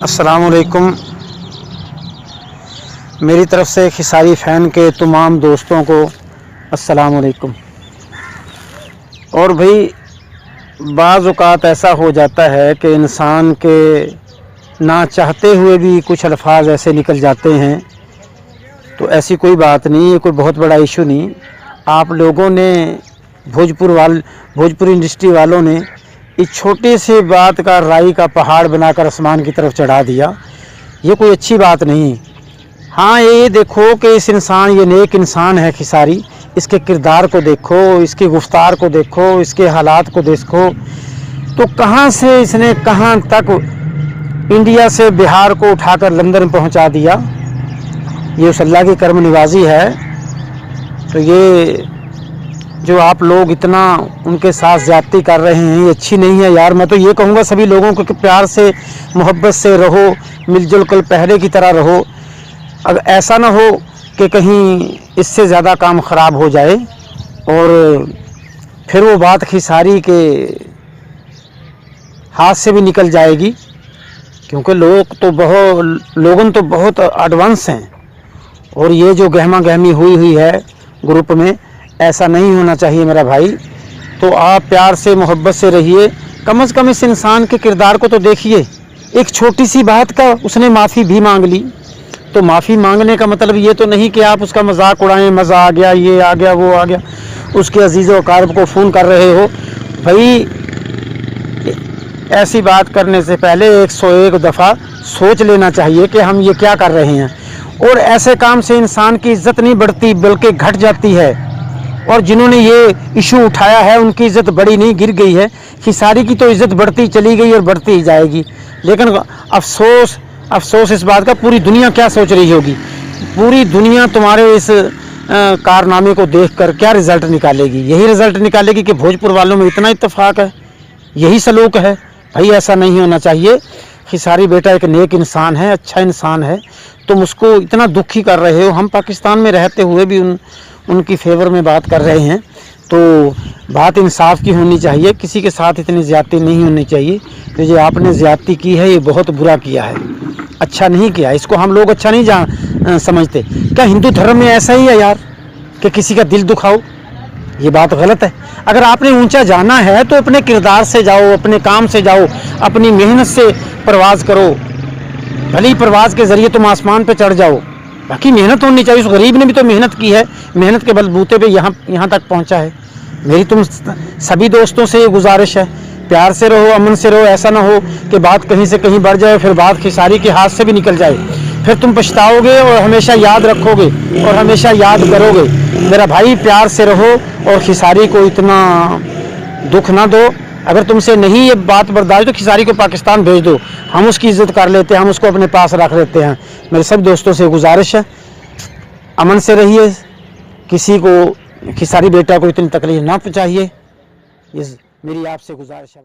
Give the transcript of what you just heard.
السلام علیکم۔ میری طرف سے خساری فین کے تمام دوستوں کو السلام علیکم۔ اور بھائی بعض اوقات ایسا ہو جاتا ہے کہ انسان کے نہ چاہتے ہوئے بھی کچھ الفاظ ایسے نکل جاتے ہیں، تو ایسی کوئی بات نہیں، یہ کوئی بہت بڑا ایشو نہیں۔ آپ لوگوں نے بھوجپوری انڈسٹری والوں نے اس چھوٹے سے بات کا رائی کا پہاڑ بنا کر آسمان کی طرف چڑھا دیا، یہ کوئی اچھی بات نہیں۔ ہاں یہ دیکھو کہ اس انسان، یہ نیک انسان ہے خساری، اس کے کردار کو دیکھو، اس کی گفتار کو دیکھو، اس کے حالات کو دیکھو، تو کہاں سے اس نے کہاں تک انڈیا سے بہار کو اٹھا کر لندن پہنچا دیا۔ یہ اس اللہ کی کرم نوازی ہے۔ تو یہ جو آپ لوگ اتنا ان کے ساتھ زیادتی کر رہے ہیں، یہ اچھی نہیں ہے یار۔ میں تو یہ کہوں گا سبھی لوگوں کو کہ پیار سے محبت سے رہو، مل جل کر پہلے کی طرح رہو۔ اگر ایسا نہ ہو کہ کہیں اس سے زیادہ کام خراب ہو جائے اور پھر وہ بات خساری کے ہاتھ سے بھی نکل جائے گی، کیونکہ لوگوں تو بہت ایڈوانس ہیں، اور یہ جو گہما گہمی ہوئی ہے گروپ میں، ایسا نہیں ہونا چاہیے میرا بھائی۔ تو آپ پیار سے محبت سے رہیے، کم از کم اس انسان کے کردار کو تو دیکھیے۔ ایک چھوٹی سی بات کا اس نے معافی بھی مانگ لی، تو معافی مانگنے کا مطلب یہ تو نہیں کہ آپ اس کا مذاق اڑائیں، مزہ آ گیا، یہ آ گیا، وہ آ گیا، اس کے عزیز و اقارب کو فون کر رہے ہو۔ بھائی ایسی بات کرنے سے پہلے 101 دفعہ سوچ لینا چاہیے کہ ہم یہ کیا کر رہے ہیں، اور ایسے کام سے انسان کی عزت نہیں بڑھتی بلکہ گھٹ جاتی ہے۔ اور جنہوں نے یہ ایشو اٹھایا ہے ان کی عزت بڑی نہیں، گر گئی ہے۔ خساری کی تو عزت بڑھتی چلی گئی اور بڑھتی ہی جائے گی، لیکن افسوس اس بات کا پوری دنیا کیا سوچ رہی ہوگی۔ پوری دنیا تمہارے اس کارنامے کو دیکھ کر کیا رزلٹ نکالے گی؟ یہی رزلٹ نکالے گی کہ بھوجپور والوں میں اتنا اتفاق ہے، یہی سلوک ہے۔ بھائی ایسا نہیں ہونا چاہیے۔ خساری بیٹا ایک نیک انسان ہے، اچھا انسان ہے، تم اس کو اتنا دکھی کر رہے ہو۔ ہم پاکستان میں رہتے ہوئے بھی ان کی فیور میں بات کر رہے ہیں، تو بات انصاف کی ہونی چاہیے، کسی کے ساتھ اتنی زیادتی نہیں ہونی چاہیے۔ تو یہ آپ نے زیادتی کی ہے، یہ بہت برا کیا ہے، اچھا نہیں کیا۔ اس کو ہم لوگ اچھا نہیں سمجھتے۔ کیا ہندو دھرم میں ایسا ہی ہے یار کہ کسی کا دل دکھاؤ؟ یہ بات غلط ہے۔ اگر آپ نے اونچا جانا ہے تو اپنے کردار سے جاؤ، اپنے کام سے جاؤ، اپنی محنت سے پرواز کرو۔ بھلی پرواز کے ذریعے تم آسمان پہ چڑھ جاؤ، باقی محنت ہونی چاہیے۔ اس غریب نے بھی تو محنت کی ہے، محنت کے بل بوتے پہ یہاں تک پہنچا ہے۔ میری تم سبھی دوستوں سے یہ گزارش ہے، پیار سے رہو، امن سے رہو۔ ایسا نہ ہو کہ بات کہیں سے کہیں بڑھ جائے، پھر بات خساری کے ہاتھ سے بھی نکل جائے، پھر تم پچھتاؤ گے اور ہمیشہ یاد رکھو گے اور ہمیشہ یاد کرو گے۔ میرا بھائی پیار سے رہو اور خساری کو اتنا دکھ نہ دو۔ اگر تم سے نہیں یہ بات برداشت تو خساری کو پاکستان بھیج دو، ہم اس کی عزت کر لیتے ہیں، ہم اس کو اپنے پاس رکھ لیتے ہیں۔ میرے سب دوستوں سے گزارش ہے، امن سے رہیے، کسی کو خساری بیٹا کو اتنی تکلیف نہ پہنچائیے، یہ میری آپ سے گزارش ہے۔